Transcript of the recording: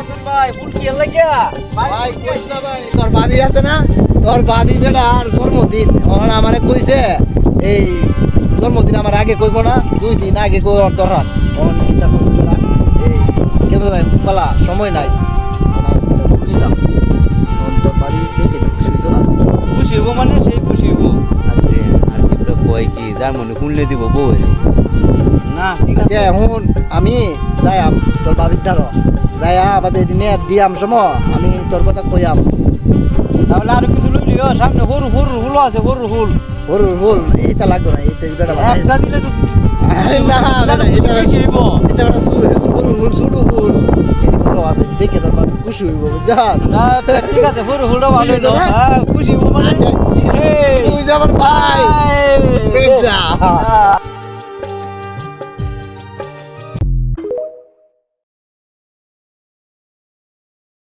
রতন ভাই ফুল কি লাগিয়া ভাই কইছ না ভাই তোর ভাবি আছে না তোর ভাবি বেটা আর জন্মদিন ওখান আমারে কইছে এই জন্মদিন আমার আগে কইব না 2 দিন আগে কই ওর দরকার ওখান চিন্তা করছে না এই কেন ভাই পালা সময় নাই আমার সেটা বুঝলাম তোর ভাবি দেখে খুশি হইতো না খুশি হবো মানে সেই খুশি হবো আচ্ছা আর কি কয় কি যার মনে খুললে দিব বউ না ঠিক আছে আচ্ছা এখন আমি যাইম তোর ভাবির দ্বারা যাইয়া আমাদের নিয়ে দিয়াম সময় আমি তোর কথা কইয়াম তাহলে আর কিছু লইলিও সামনে হরু হরু হুল আছে হরু হুল ওর বল এইটা লাগতো না এইটা বেটা একটা দিলে তো আরে না বেটা এটা খুশি হইবো এটা বেটা সুড়ু হুল এই বড় আছে দেখে তোর ভাবি খুশি হইব বুঝছাস না ঠিক আছে হরু হুলও ভালো খুশি হইতো তো না? হ্যাঁ খুশি হবো মানে আচ্ছা, এই, তুই যে আমার ভাই এই, এটা